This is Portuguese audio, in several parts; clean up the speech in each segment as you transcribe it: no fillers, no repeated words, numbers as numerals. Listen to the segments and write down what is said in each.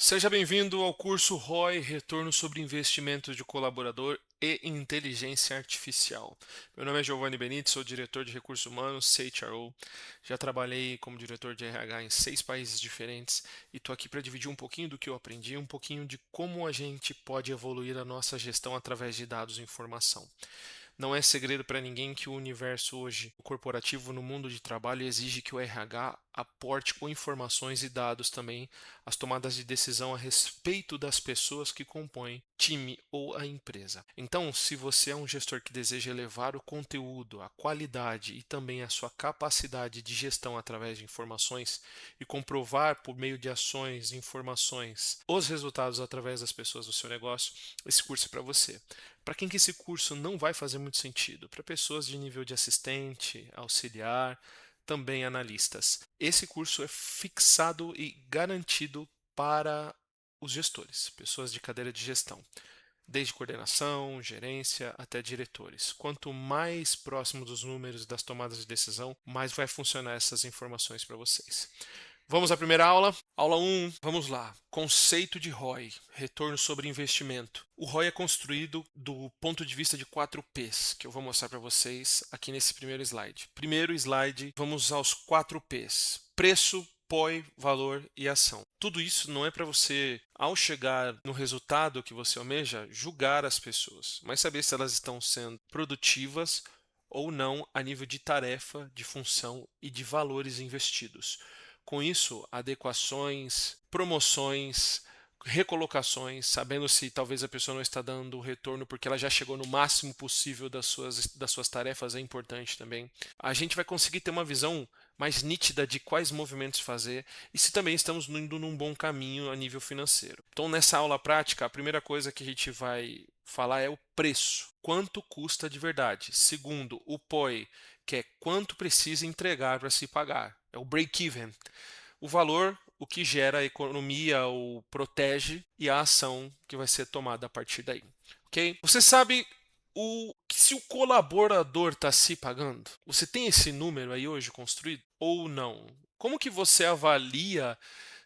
Seja bem-vindo ao curso ROI, Retorno sobre Investimento de Colaborador e Inteligência Artificial. Meu nome é Giovanni Benite, sou diretor de Recursos Humanos, CHRO. Já trabalhei como diretor de RH em 6 países diferentes e estou aqui para dividir um pouquinho do que eu aprendi, um pouquinho de como a gente pode evoluir a nossa gestão através de dados e informação. Não é segredo para ninguém que o universo hoje, o corporativo no mundo de trabalho, exige que o RH aporte com informações e dados também as tomadas de decisão a respeito das pessoas que compõem time ou a empresa. Então, se você é um gestor que deseja elevar o conteúdo, a qualidade e também a sua capacidade de gestão através de informações e comprovar por meio de ações e informações os resultados através das pessoas do seu negócio, esse curso é para você. Para quem que esse curso não vai fazer muito sentido? Para pessoas de nível de assistente, auxiliar, também analistas. Esse curso é fixado e garantido para os gestores, pessoas de cadeira de gestão, desde coordenação, gerência até diretores. Quanto mais próximo dos números das tomadas de decisão, mais vai funcionar essas informações para vocês. Vamos à primeira aula. Aula 1, vamos lá. Conceito de ROI, retorno sobre investimento. O ROI é construído do ponto de vista de 4 P's, que eu vou mostrar para vocês aqui nesse primeiro slide. Primeiro slide, vamos aos 4 P's. Preço, POI, valor e ação. Tudo isso não é para você, ao chegar no resultado que você almeja, julgar as pessoas, mas saber se elas estão sendo produtivas ou não a nível de tarefa, de função e de valores investidos. Com isso, adequações, promoções, recolocações, sabendo se talvez a pessoa não está dando o retorno porque ela já chegou no máximo possível das suas tarefas, é importante também. A gente vai conseguir ter uma visão mais nítida de quais movimentos fazer e se também estamos indo num bom caminho a nível financeiro. Então, nessa aula prática, a primeira coisa que a gente vai falar é o preço. Quanto custa de verdade? Segundo, o POI, que é quanto precisa entregar para se pagar. É o break-even. O valor, o que gera a economia ou protege, e a ação que vai ser tomada a partir daí. Ok? Você sabe se o colaborador está se pagando? Você tem esse número aí hoje construído ou não? Como que você avalia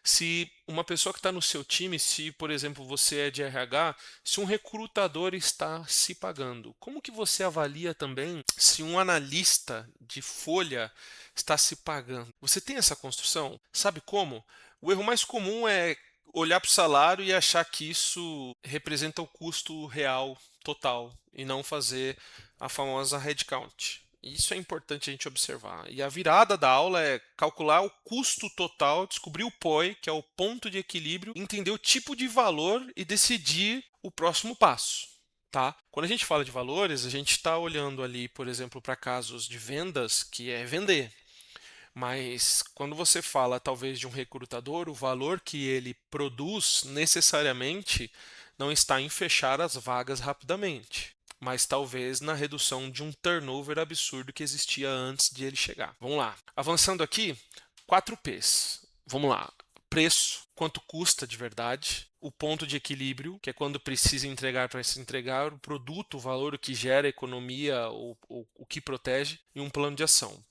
se uma pessoa que está no seu time, se por exemplo você é de RH, se um recrutador está se pagando? Como que você avalia também se um analista de folha está se pagando? Você tem essa construção? Sabe como? O erro mais comum é olhar para o salário e achar que isso representa o custo real total e não fazer a famosa headcount. Isso é importante a gente observar. E a virada da aula é calcular o custo total, descobrir o POI, que é o ponto de equilíbrio, entender o tipo de valor e decidir o próximo passo. Tá? Quando a gente fala de valores, a gente está olhando ali, por exemplo, para casos de vendas, que é vender. Mas quando você fala talvez de um recrutador, o valor que ele produz necessariamente não está em fechar as vagas rapidamente, mas talvez na redução de um turnover absurdo que existia antes de ele chegar. Vamos lá. Avançando aqui, 4 P's. Vamos lá. Preço, quanto custa de verdade, o ponto de equilíbrio, que é quando precisa entregar para se entregar, o produto, o valor, o que gera economia, o que protege, e um plano de ação.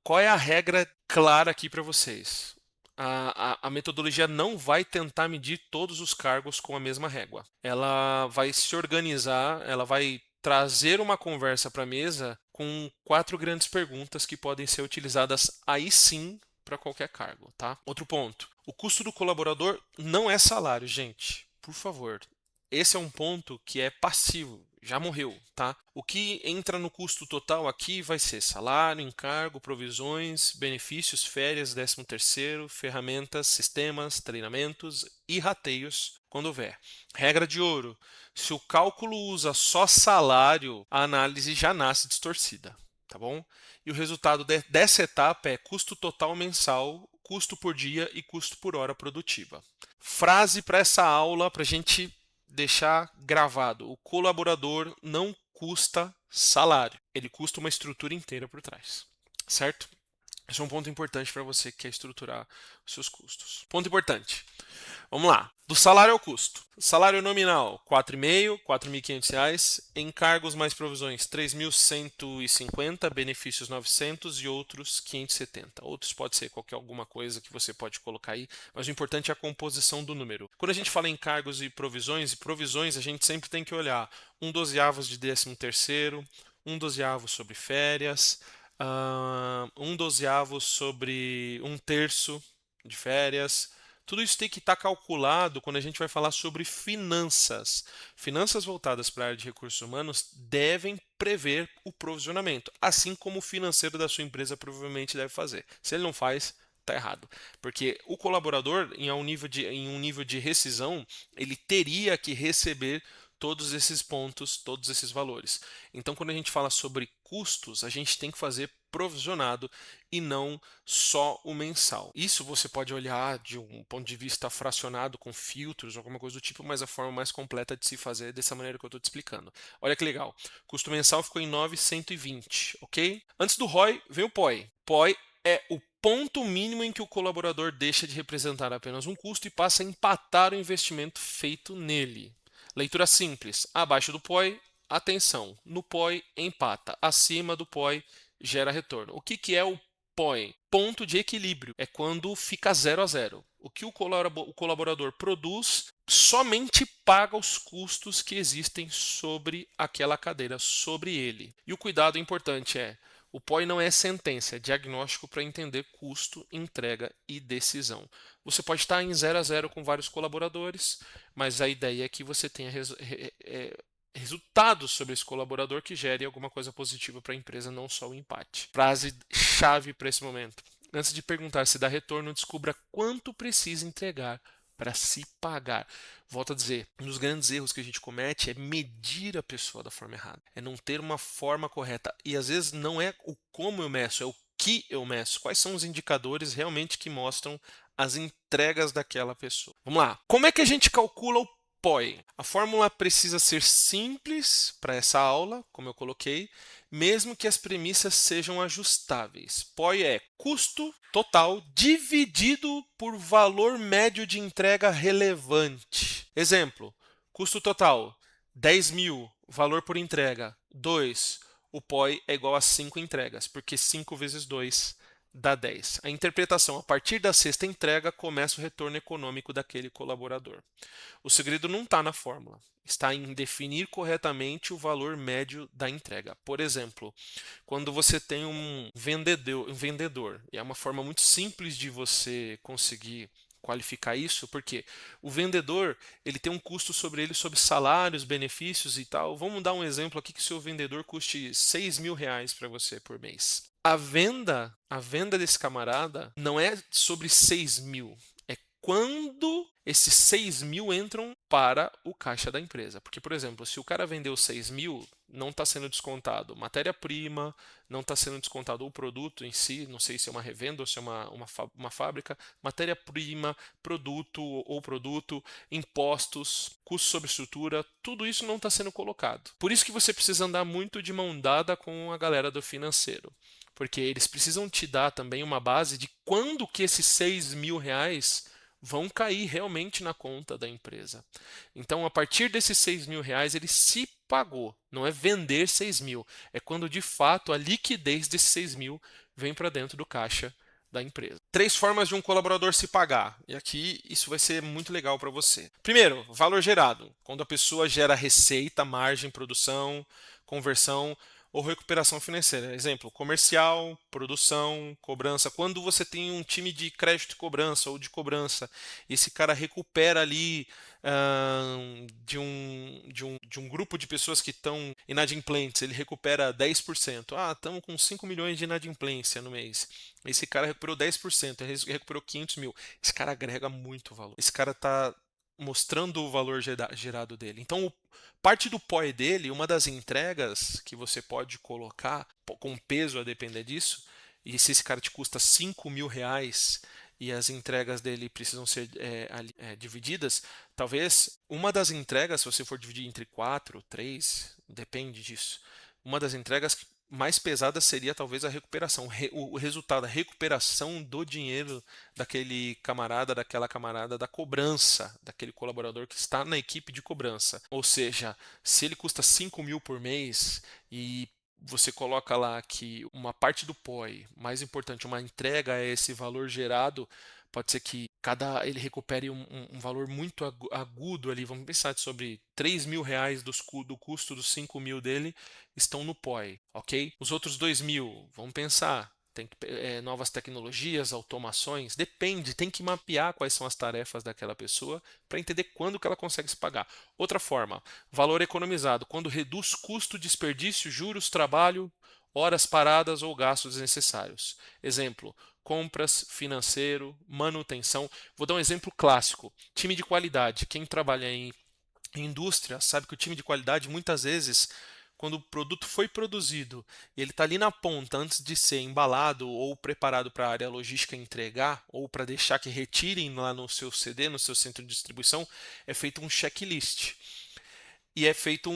Qual é a regra clara aqui para vocês? A metodologia não vai tentar medir todos os cargos com a mesma régua. Ela vai se organizar, ela vai trazer uma conversa para a mesa com 4 grandes perguntas que podem ser utilizadas aí sim para qualquer cargo, tá? Outro ponto. O custo do colaborador não é salário, gente. Por favor. Esse é um ponto que é passivo, já morreu, tá? O que entra no custo total aqui vai ser salário, encargo, provisões, benefícios, férias, 13º, ferramentas, sistemas, treinamentos e rateios, quando houver. Regra de ouro: se o cálculo usa só salário, a análise já nasce distorcida, tá bom? E o resultado dessa etapa é custo total mensal, custo por dia e custo por hora produtiva. Frase para essa aula, para a gente deixar gravado: o colaborador não custa salário, ele custa uma estrutura inteira por trás, certo? Esse é um ponto importante para você que quer estruturar os seus custos. Ponto importante. Vamos lá. Do salário ao custo. Salário nominal, R$ 4.500, R$ 4.500. Encargos mais provisões, 3.150. Benefícios, 900 e outros 570. Outros pode ser alguma coisa que você pode colocar aí, mas o importante é a composição do número. Quando a gente fala em encargos e provisões a gente sempre tem que olhar 1/12 de 13º, 1/12 sobre férias, 1/12 sobre 1/3 de férias. Tudo isso tem que estar calculado quando a gente vai falar sobre finanças. Finanças voltadas para a área de recursos humanos devem prever o provisionamento, assim como o financeiro da sua empresa provavelmente deve fazer. Se ele não faz, está errado. Porque o colaborador, em um nível de rescisão, ele teria que receber todos esses pontos, todos esses valores. Então, quando a gente fala sobre custos, a gente tem que fazer provisionado e não só o mensal. Isso você pode olhar de um ponto de vista fracionado com filtros, alguma coisa do tipo, mas a forma mais completa de se fazer é dessa maneira que eu estou te explicando. Olha que legal. Custo mensal ficou em 9.120, ok? Antes do ROI, vem o POI. POI é o ponto mínimo em que o colaborador deixa de representar apenas um custo e passa a empatar o investimento feito nele. Leitura simples. Abaixo do POI, atenção. No POI, empata. Acima do POI, gera retorno. O que é o POI? Ponto de equilíbrio. É quando fica 0 a 0. O que o colaborador produz somente paga os custos que existem sobre aquela cadeira, sobre ele. E o cuidado importante é: o POI não é sentença, é diagnóstico para entender custo, entrega e decisão. Você pode estar em 0 a 0 com vários colaboradores, mas a ideia é que você tenha resultados sobre esse colaborador que gere alguma coisa positiva para a empresa, não só o empate. Frase chave para esse momento. Antes de perguntar se dá retorno, descubra quanto precisa entregar para se pagar. Volto a dizer, um dos grandes erros que a gente comete é medir a pessoa da forma errada. É não ter uma forma correta. E às vezes não é o como eu meço, é o que eu meço. Quais são os indicadores realmente que mostram as entregas daquela pessoa. Vamos lá. Como é que a gente calcula o POI? A fórmula precisa ser simples para essa aula, como eu coloquei, mesmo que as premissas sejam ajustáveis. POI é custo total dividido por valor médio de entrega relevante. Exemplo, custo total 10.000, valor por entrega 2. O POI é igual a 5 entregas, porque 5 vezes 2 dá 10. A interpretação: a partir da sexta entrega começa o retorno econômico daquele colaborador. O segredo não está na fórmula, está em definir corretamente o valor médio da entrega. Por exemplo, quando você tem um vendedor, e é uma forma muito simples de você conseguir qualificar isso, porque o vendedor ele tem um custo sobre ele, sobre salários, benefícios e tal. Vamos dar um exemplo aqui que o seu vendedor custe R$ 6.000 para você por mês. A venda desse camarada não é sobre 6.000, é quando esses 6.000 entram para o caixa da empresa. Porque, por exemplo, se o cara vendeu 6.000, não está sendo descontado matéria-prima, não está sendo descontado o produto em si, não sei se é uma revenda ou se é uma fábrica, matéria-prima, produto, impostos, custo sobre estrutura, tudo isso não está sendo colocado. Por isso que você precisa andar muito de mão dada com a galera do financeiro. Porque eles precisam te dar também uma base de quando que esses R$ 6.000 vão cair realmente na conta da empresa. Então, a partir desses R$ 6.000, ele se pagou. Não é vender 6.000, é quando de fato a liquidez desses 6.000 vem para dentro do caixa da empresa. 3 formas de um colaborador se pagar. E aqui isso vai ser muito legal para você. Primeiro, valor gerado. Quando a pessoa gera receita, margem, produção, conversão ou recuperação financeira. Exemplo, comercial, produção, cobrança. Quando você tem um time de crédito e cobrança ou de cobrança, esse cara recupera ali de um grupo de pessoas que estão inadimplentes, ele recupera 10%. Ah, estamos com 5 milhões de inadimplência no mês. Esse cara recuperou 10%, ele recuperou 500 mil. Esse cara agrega muito valor. Esse cara está mostrando o valor gerado dele. Então, parte do POI dele, uma das entregas que você pode colocar com peso a depender disso, e se esse cara te custa R$ 5.000 e as entregas dele precisam ser divididas, talvez uma das entregas, se você for dividir entre 4, 3, depende disso, uma das entregas mais pesada seria talvez a recuperação, o resultado, a recuperação do dinheiro daquele camarada, daquela camarada, da cobrança, daquele colaborador que está na equipe de cobrança. Ou seja, se ele custa 5 mil por mês e você coloca lá que uma parte do POI, mais importante, uma entrega é esse valor gerado, pode ser que ele recupere um valor muito agudo ali. Vamos pensar sobre 3 mil reais do custo dos 5 mil dele estão no POI, ok? Os outros 2 mil, vamos pensar. Tem novas tecnologias, automações, depende, tem que mapear quais são as tarefas daquela pessoa para entender quando que ela consegue se pagar. Outra forma, valor economizado, quando reduz custo, desperdício, juros, trabalho, horas paradas ou gastos desnecessários. Exemplo, compras, financeiro, manutenção. Vou dar um exemplo clássico: time de qualidade. Quem trabalha em indústria sabe que o time de qualidade muitas vezes, quando o produto foi produzido e ele está ali na ponta antes de ser embalado ou preparado para a área logística entregar ou para deixar que retirem lá no seu CD, no seu centro de distribuição, é feito um checklist e é feito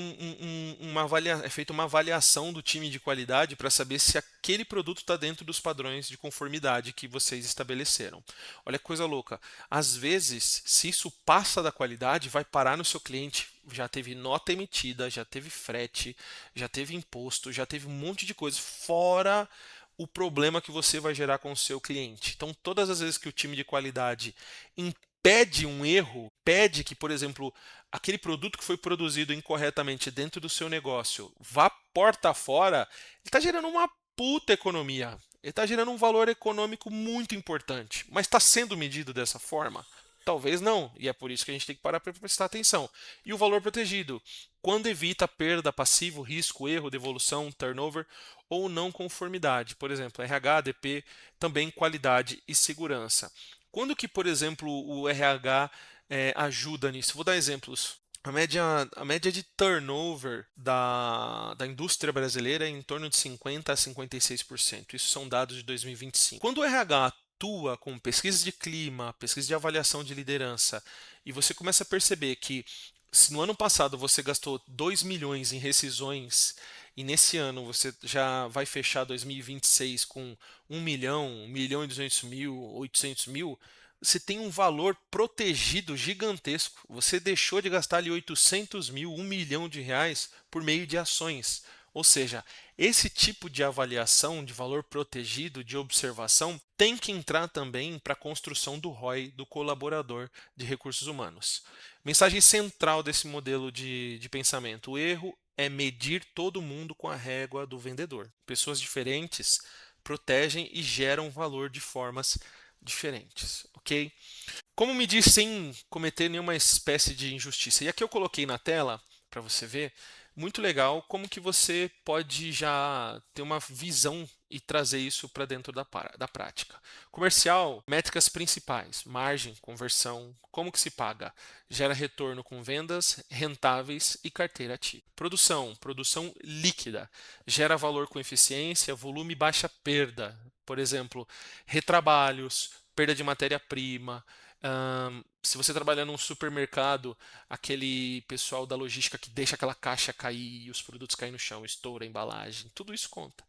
é feita uma avaliação do time de qualidade para saber se aquele produto está dentro dos padrões de conformidade que vocês estabeleceram. Olha que coisa louca. Às vezes, se isso passa da qualidade, vai parar no seu cliente. Já teve nota emitida, já teve frete, já teve imposto, já teve um monte de coisa, fora o problema que você vai gerar com o seu cliente. Então, todas as vezes que o time de qualidade impede um erro, pede que, por exemplo, aquele produto que foi produzido incorretamente dentro do seu negócio vá porta fora, ele está gerando uma puta economia. Ele está gerando um valor econômico muito importante. Mas está sendo medido dessa forma? Talvez não, e é por isso que a gente tem que parar para prestar atenção. E o valor protegido? Quando evita perda, passivo, risco, erro, devolução, turnover ou não conformidade. Por exemplo, RH, ADP, também qualidade e segurança. Quando que, por exemplo, o RH ajuda nisso? Vou dar exemplos. A média de turnover da indústria brasileira é em torno de 50% a 56%. Isso são dados de 2025. Quando o RH atua com pesquisa de clima, pesquisa de avaliação de liderança, e você começa a perceber que se no ano passado você gastou 2 milhões em rescisões e nesse ano você já vai fechar 2026 com 1 milhão, 1 milhão e 200 mil, 800 mil, você tem um valor protegido gigantesco. Você deixou de gastar ali 800 mil, 1 milhão de reais por meio de ações. Ou seja, esse tipo de avaliação de valor protegido, de observação, tem que entrar também para a construção do ROI do colaborador de recursos humanos. Mensagem central desse modelo de pensamento: o erro é medir todo mundo com a régua do vendedor. Pessoas diferentes protegem e geram valor de formas diferentes, ok? Como medir sem cometer nenhuma espécie de injustiça? E aqui eu coloquei na tela para você ver, muito legal como que você pode já ter uma visão e trazer isso para dentro da prática. Comercial, métricas principais, margem, conversão, como que se paga, gera retorno com vendas rentáveis e carteira ativa. Produção líquida, gera valor com eficiência, volume e baixa perda. Por exemplo, retrabalhos, perda de matéria-prima. Se você trabalhar num supermercado, aquele pessoal da logística que deixa aquela caixa cair e os produtos caem no chão, estoura a embalagem, tudo isso conta.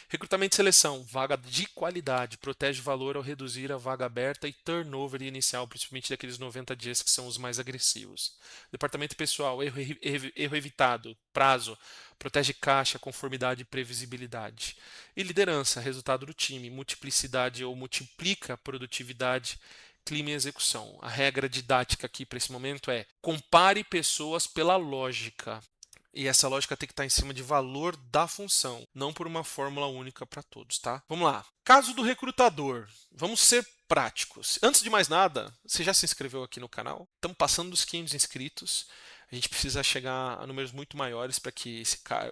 Recrutamento e seleção, vaga de qualidade, protege valor ao reduzir a vaga aberta e turnover inicial, principalmente daqueles 90 dias que são os mais agressivos. Departamento pessoal, erro evitado, prazo, protege caixa, conformidade e previsibilidade. E liderança, resultado do time, multiplicidade ou multiplica a produtividade, clima e execução. A regra didática aqui para esse momento é: compare pessoas pela lógica. E essa lógica tem que estar em cima de valor da função, não por uma fórmula única para todos, tá? Vamos lá. Caso do recrutador. Vamos ser práticos. Antes de mais nada, você já se inscreveu aqui no canal? Estamos passando dos 500 inscritos. A gente precisa chegar a números muito maiores para que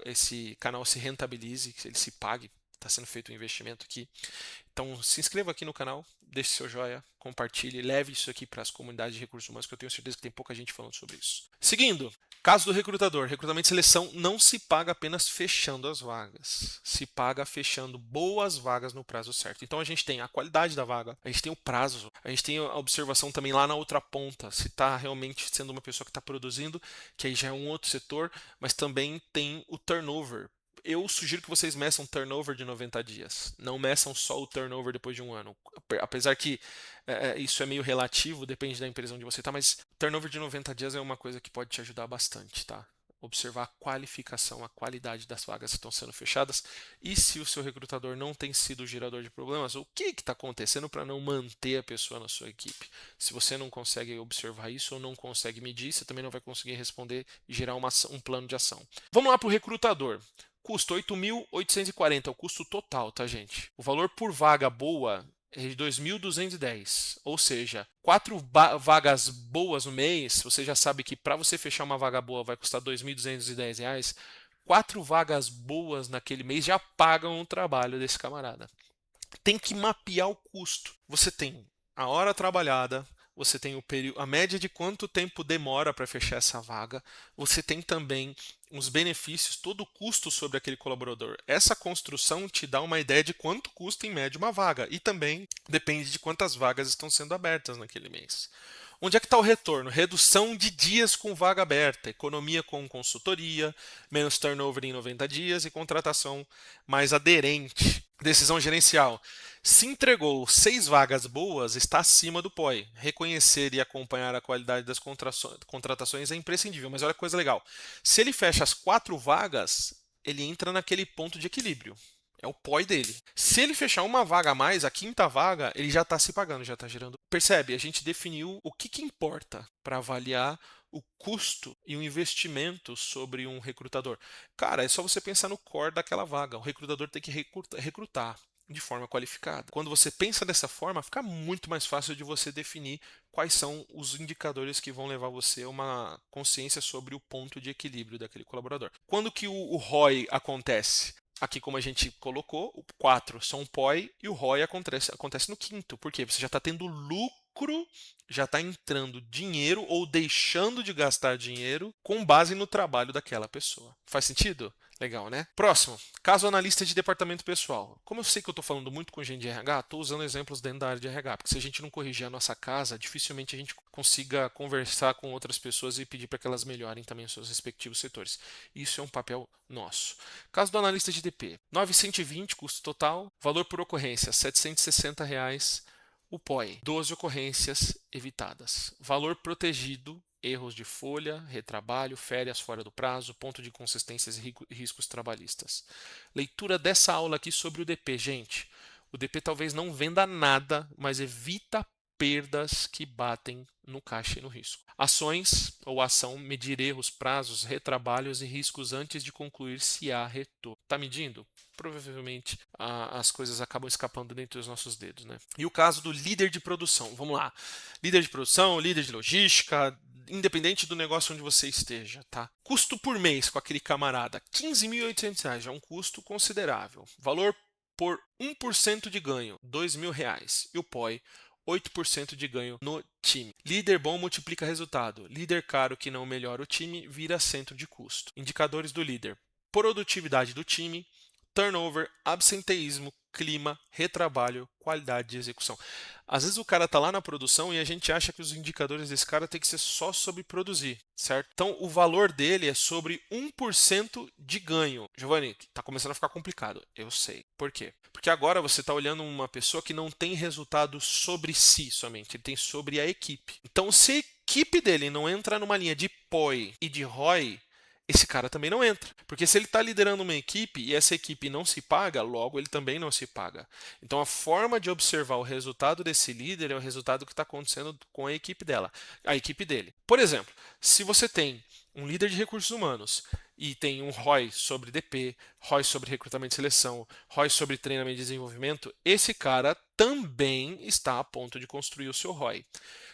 esse canal se rentabilize, que ele se pague. Está sendo feito um investimento aqui. Então, se inscreva aqui no canal, deixe seu joia, compartilhe, leve isso aqui para as comunidades de recursos humanos, que eu tenho certeza que tem pouca gente falando sobre isso. Seguindo, caso do recrutador. Recrutamento e seleção não se paga apenas fechando as vagas. Se paga fechando boas vagas no prazo certo. Então, a gente tem a qualidade da vaga, a gente tem o prazo, a gente tem a observação também lá na outra ponta, se está realmente sendo uma pessoa que está produzindo, que aí já é um outro setor, mas também tem o turnover. eu sugiro que vocês meçam turnover de 90 dias. Não meçam só o turnover depois de um ano. Apesar que isso é meio relativo, depende da empresa onde você está, mas turnover de 90 dias é uma coisa que pode te ajudar bastante, tá? Observar a qualificação, a qualidade das vagas que estão sendo fechadas e se o seu recrutador não tem sido o gerador de problemas, o que está acontecendo para não manter a pessoa na sua equipe. Se você não consegue observar isso ou não consegue medir, você também não vai conseguir responder e gerar um plano de ação. Vamos lá para o recrutador. Custo 8.840, é o custo total, tá, gente? O valor por vaga boa é de 2.210, ou seja, 4 vagas boas no mês, você já sabe que para você fechar uma vaga boa vai custar R$ 2.210, 4 vagas boas naquele mês já pagam o trabalho desse camarada. Tem que mapear o custo. Você tem a hora trabalhada, você tem a média de quanto tempo demora para fechar essa vaga, você tem também os benefícios, todo o custo sobre aquele colaborador. Essa construção te dá uma ideia de quanto custa em média uma vaga e também depende de quantas vagas estão sendo abertas naquele mês. Onde é que está o retorno? Redução de dias com vaga aberta, economia com consultoria, menos turnover em 90 dias e contratação mais aderente. Decisão gerencial. Se entregou 6 vagas boas, está acima do POI. Reconhecer e acompanhar a qualidade das contratações é imprescindível. Mas olha que coisa legal. Se ele fecha as 4 vagas, ele entra naquele ponto de equilíbrio. É o POI dele. Se ele fechar uma vaga a mais, a quinta vaga, ele já está se pagando, já está gerando. Percebe? A gente definiu o que importa para avaliar o custo e o investimento sobre um recrutador. Cara, é só você pensar no core daquela vaga. O recrutador tem que recrutar de forma qualificada. Quando você pensa dessa forma, fica muito mais fácil de você definir quais são os indicadores que vão levar você a uma consciência sobre o ponto de equilíbrio daquele colaborador. Quando que o ROI acontece? Aqui, como a gente colocou, o 4 são o POI e o ROI acontece no quinto. Por quê? Você já está tendo lucro, já está entrando dinheiro ou deixando de gastar dinheiro com base no trabalho daquela pessoa. Faz sentido? Legal, né? Próximo, caso analista de departamento pessoal. Como eu sei que eu estou falando muito com gente de RH, estou usando exemplos dentro da área de RH, porque se a gente não corrigir a nossa casa, dificilmente a gente consiga conversar com outras pessoas e pedir para que elas melhorem também os seus respectivos setores. Isso é um papel nosso. Caso do analista de DP, 920 custo total, valor por ocorrência, R$ 760. O POI, 12 ocorrências evitadas. Valor protegido, erros de folha, retrabalho, férias fora do prazo, ponto de inconsistências e riscos trabalhistas. Leitura dessa aula aqui sobre o DP, gente. O DP talvez não venda nada, mas evita perdas que batem no caixa e no risco. Ações ou ação, medir erros, prazos, retrabalhos e riscos antes de concluir se há retorno. Está medindo? Provavelmente as coisas acabam escapando dentro dos nossos dedos, né? E o caso do líder de produção, vamos lá. Líder de produção, líder de logística, independente do negócio onde você esteja, tá? Custo por mês com aquele camarada, R$ 15.800, já é um custo considerável. Valor por 1% de ganho, R$ 2.000. E o POI, 8% de ganho no time. Líder bom multiplica resultado. Líder caro que não melhora o time vira centro de custo. Indicadores do líder: produtividade do time, turnover, absenteísmo, clima, retrabalho, qualidade de execução. Às vezes o cara está lá na produção e a gente acha que os indicadores desse cara tem que ser só sobre produzir, certo? Então o valor dele é sobre 1% de ganho. Giovanni, está começando a ficar complicado. Eu sei. Por quê? Porque agora você está olhando uma pessoa que não tem resultado sobre si somente, ele tem sobre a equipe. Então se a equipe dele não entra numa linha de POI e de ROI, esse cara também não entra. Porque se ele está liderando uma equipe e essa equipe não se paga, logo ele também não se paga. Então a forma de observar o resultado desse líder é o resultado que está acontecendo com a equipe dele. Por exemplo, se você tem um líder de recursos humanos e tem um ROI sobre DP, ROI sobre recrutamento e seleção, ROI sobre treinamento e desenvolvimento, esse cara também está a ponto de construir o seu ROI.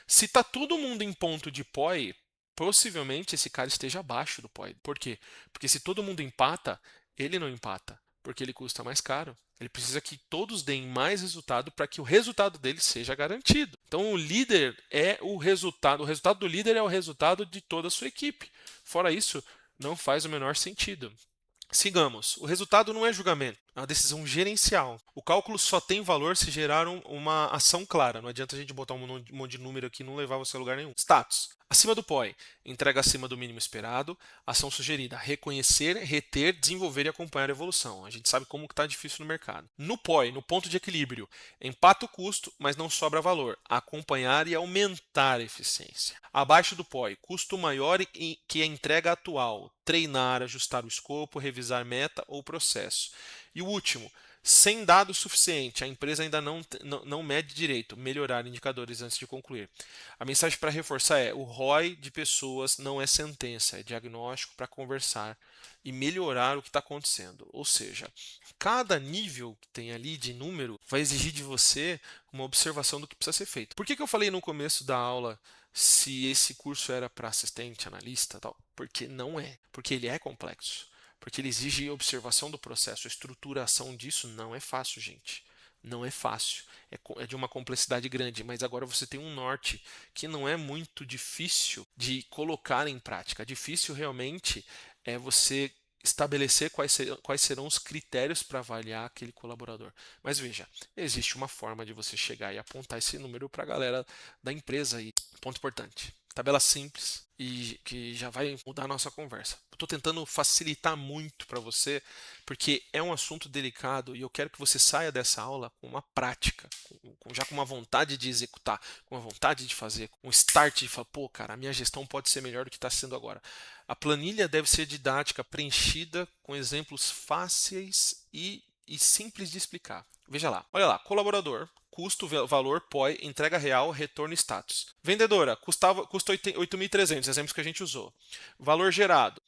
Se está todo mundo em ponto de POI, possivelmente esse cara esteja abaixo do POI. Por quê? Porque se todo mundo empata, ele não empata, porque ele custa mais caro. Ele precisa que todos deem mais resultado para que o resultado dele seja garantido. Então o líder é o resultado do líder é o resultado de toda a sua equipe. Fora isso, não faz o menor sentido. Sigamos. O resultado não é julgamento, é uma decisão gerencial. O cálculo só tem valor se gerar uma ação clara. Não adianta a gente botar um monte de número aqui e não levar você a lugar nenhum. Status. Acima do POI, entrega acima do mínimo esperado. Ação sugerida, reconhecer, reter, desenvolver e acompanhar a evolução. A gente sabe como está difícil no mercado. No POI, no ponto de equilíbrio, empata o custo, mas não sobra valor. Acompanhar e aumentar a eficiência. Abaixo do POI, custo maior que a entrega atual. Treinar, ajustar o escopo, revisar meta ou processo. E o último, sem dados suficiente, a empresa ainda não mede direito, melhorar indicadores antes de concluir. A mensagem para reforçar é: o ROI de pessoas não é sentença, é diagnóstico para conversar e melhorar o que está acontecendo. Ou seja, cada nível que tem ali de número vai exigir de você uma observação do que precisa ser feito. Por que eu falei no começo da aula se esse curso era para assistente, analista, tal? Porque não é, porque ele é complexo. Porque ele exige observação do processo. A estruturação disso não é fácil, gente. Não é fácil. É de uma complexidade grande, mas agora você tem um norte que não é muito difícil de colocar em prática. Difícil realmente é você estabelecer quais serão os critérios para avaliar aquele colaborador. Mas veja, existe uma forma de você chegar e apontar esse número para a galera da empresa. E ponto importante. Tabela simples e que já vai mudar a nossa conversa. Estou tentando facilitar muito para você, porque é um assunto delicado e eu quero que você saia dessa aula com uma prática, já com uma vontade de executar, com uma vontade de fazer, com um start de falar, pô, cara, a minha gestão pode ser melhor do que está sendo agora. A planilha deve ser didática, preenchida com exemplos fáceis e simples de explicar. Veja lá, olha lá, colaborador, custo, valor, POI, entrega real, retorno e status. Vendedora, custa 8.300, exemplos que a gente usou. Valor gerado,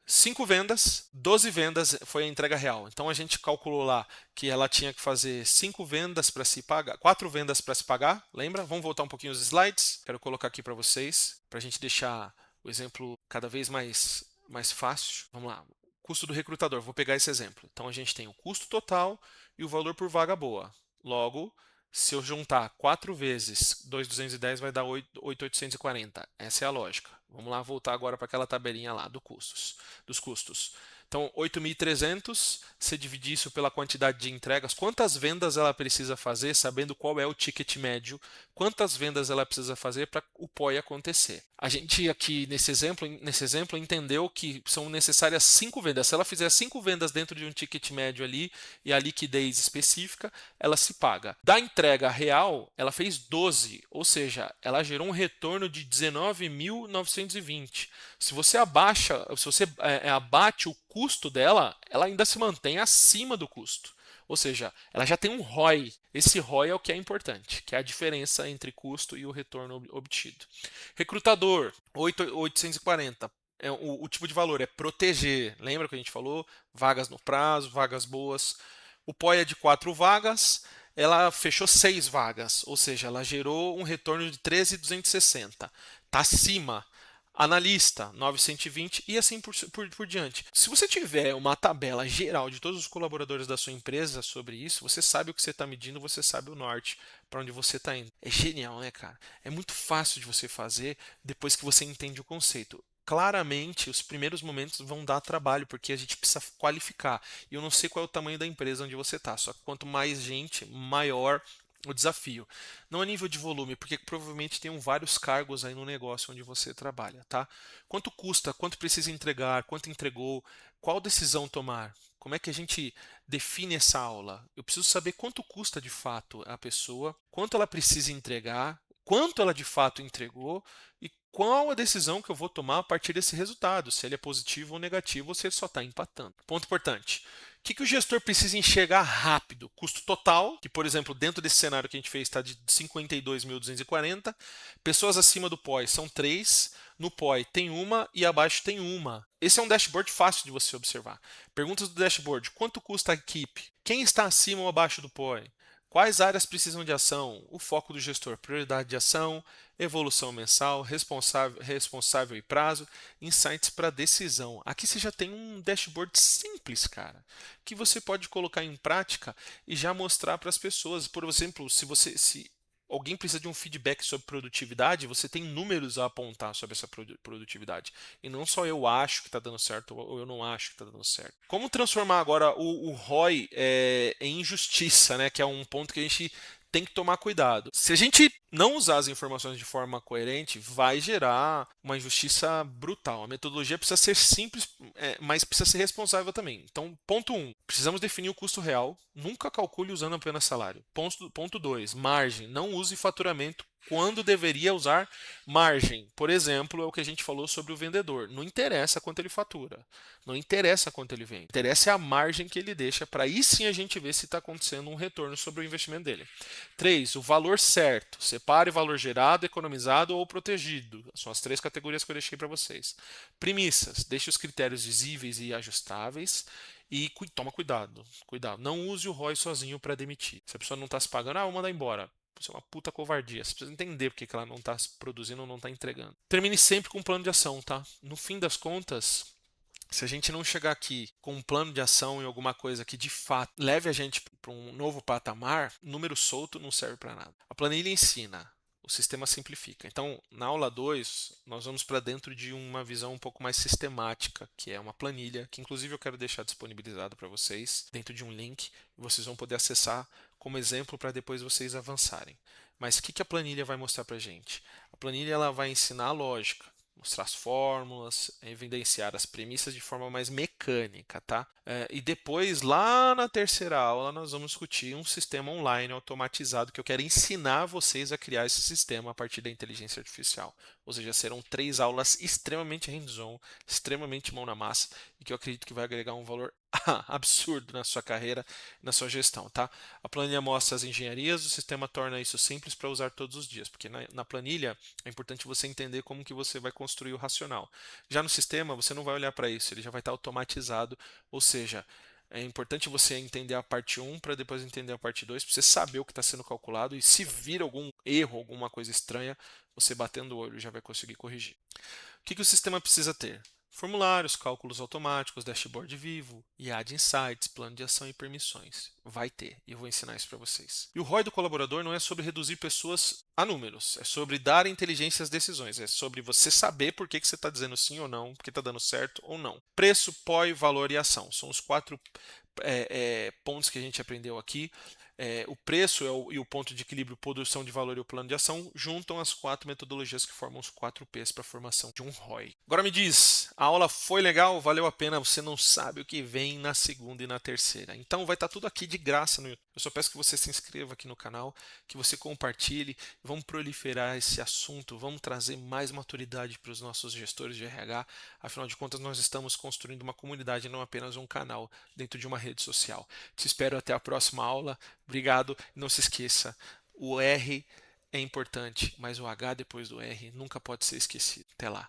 5 vendas, 12 vendas foi a entrega real. Então a gente calculou lá que ela tinha que fazer 5 vendas para se pagar, 4 vendas para se pagar, lembra? Vamos voltar um pouquinho os slides. Quero colocar aqui para vocês, para a gente deixar o exemplo cada vez mais fácil. Vamos lá. Custo do recrutador, vou pegar esse exemplo. Então a gente tem o custo total e o valor por vaga boa. Logo, se eu juntar 4 vezes 2.210 vai dar 8.840. Essa é a lógica. Vamos lá voltar agora para aquela tabelinha lá dos custos. Então, 8.300, se dividir isso pela quantidade de entregas, quantas vendas ela precisa fazer, sabendo qual é o ticket médio, quantas vendas ela precisa fazer para o POI acontecer. A gente aqui nesse exemplo entendeu que são necessárias 5 vendas. Se ela fizer 5 vendas dentro de um ticket médio ali e a liquidez específica, ela se paga. Da entrega real, ela fez 12, ou seja, ela gerou um retorno de 19.920. Se você abate o custo dela, ela ainda se mantém acima do custo. Ou seja, ela já tem um ROI. Esse ROI é o que é importante, que é a diferença entre custo e o retorno obtido. Recrutador, 840. O tipo de valor é proteger. Lembra que a gente falou? Vagas no prazo, vagas boas. O POI é de 4 vagas. Ela fechou 6 vagas, ou seja, ela gerou um retorno de 13.260. Está acima. Analista, 920 e assim por diante. Se você tiver uma tabela geral de todos os colaboradores da sua empresa sobre isso, você sabe o que você está medindo, você sabe o norte para onde você está indo. É genial, né, cara? É muito fácil de você fazer depois que você entende o conceito. Claramente, os primeiros momentos vão dar trabalho, porque a gente precisa qualificar. E eu não sei qual é o tamanho da empresa onde você está, só que quanto mais gente, maior o desafio. Não a nível de volume, porque provavelmente tem vários cargos aí no negócio onde você trabalha, tá? Quanto custa, quanto precisa entregar, quanto entregou, qual decisão tomar? Como é que a gente define essa aula? Eu preciso saber quanto custa de fato a pessoa, quanto ela precisa entregar, quanto ela de fato entregou e qual a decisão que eu vou tomar a partir desse resultado, se ele é positivo ou negativo ou se ele só está empatando. Ponto importante. O que o gestor precisa enxergar rápido? Custo total, que, por exemplo, dentro desse cenário que a gente fez está de 52.240. Pessoas acima do POI são 3. No POI tem uma e abaixo tem uma. Esse é um dashboard fácil de você observar. Perguntas do dashboard: quanto custa a equipe? Quem está acima ou abaixo do POI? Quais áreas precisam de ação? O foco do gestor, prioridade de ação, evolução mensal, responsável e prazo, insights para decisão. Aqui você já tem um dashboard simples, cara, que você pode colocar em prática e já mostrar para as pessoas. Por exemplo, se alguém precisa de um feedback sobre produtividade, você tem números a apontar sobre essa produtividade. E não só eu acho que está dando certo ou eu não acho que está dando certo. Como transformar agora o ROI em injustiça, né? Que é um ponto que a gente tem que tomar cuidado. Se a gente não usar as informações de forma coerente, vai gerar uma injustiça brutal. A metodologia precisa ser simples, mas precisa ser responsável também. Então, ponto 1, precisamos definir o custo real. Nunca calcule usando apenas salário. Ponto 2, margem. Não use faturamento quando deveria usar margem. Por exemplo, é o que a gente falou sobre o vendedor. Não interessa quanto ele fatura, não interessa quanto ele vende. Interessa é a margem que ele deixa, para aí sim a gente ver se está acontecendo um retorno sobre o investimento dele. 3, o valor certo. Separe valor gerado, economizado ou protegido. São as 3 categorias que eu deixei para vocês. Premissas. Deixe os critérios visíveis e ajustáveis. E toma cuidado, cuidado. Não use o ROI sozinho para demitir. Se a pessoa não está se pagando, vou mandar embora. Isso é uma puta covardia. Você precisa entender porque que ela não está produzindo ou não está entregando. Termine sempre com um plano de ação, tá? No fim das contas, se a gente não chegar aqui com um plano de ação e alguma coisa que de fato leve a gente para um novo patamar, número solto não serve para nada. A planilha ensina, o sistema simplifica. Então, na aula 2, nós vamos para dentro de uma visão um pouco mais sistemática, que é uma planilha, que inclusive eu quero deixar disponibilizado para vocês, dentro de um link, e vocês vão poder acessar como exemplo para depois vocês avançarem. Mas o que a planilha vai mostrar para a gente? A planilha ela vai ensinar a lógica, mostrar as fórmulas, evidenciar as premissas de forma mais mecânica, tá? E depois, lá na terceira aula, nós vamos discutir um sistema online automatizado que eu quero ensinar vocês a criar esse sistema a partir da inteligência artificial. Ou seja, serão 3 aulas extremamente hands-on, extremamente mão na massa e que eu acredito que vai agregar um valor absurdo na sua carreira, na sua gestão, tá? A planilha mostra as engenharias, o sistema torna isso simples para usar todos os dias, porque na planilha é importante você entender como que você vai construir o racional. Já no sistema, você não vai olhar para isso, ele já vai estar automatizado, ou seja, é importante você entender a parte 1 para depois entender a parte 2, para você saber o que está sendo calculado e se vir algum erro, alguma coisa estranha, você batendo o olho já vai conseguir corrigir. O que o sistema precisa ter? Formulários, cálculos automáticos, dashboard vivo, IA de insights, plano de ação e permissões. Vai ter, e eu vou ensinar isso para vocês. E o ROI do colaborador não é sobre reduzir pessoas a números, é sobre dar inteligência às decisões, é sobre você saber por que você está dizendo sim ou não, porque está dando certo ou não. Preço, POI, valor e ação. São os 4 pontos que a gente aprendeu aqui. O preço e o ponto de equilíbrio, produção de valor e o plano de ação juntam as 4 metodologias que formam os 4 P's para a formação de um ROI. Agora me diz, a aula foi legal? Valeu a pena? Você não sabe o que vem na segunda e na terceira. Então vai estar tudo aqui de graça no YouTube. Eu só peço que você se inscreva aqui no canal, que você compartilhe, vamos proliferar esse assunto, vamos trazer mais maturidade para os nossos gestores de RH. Afinal de contas, nós estamos construindo uma comunidade, não apenas um canal dentro de uma rede social. Te espero até a próxima aula. Obrigado. Não se esqueça, o R é importante, mas o H depois do R nunca pode ser esquecido. Até lá.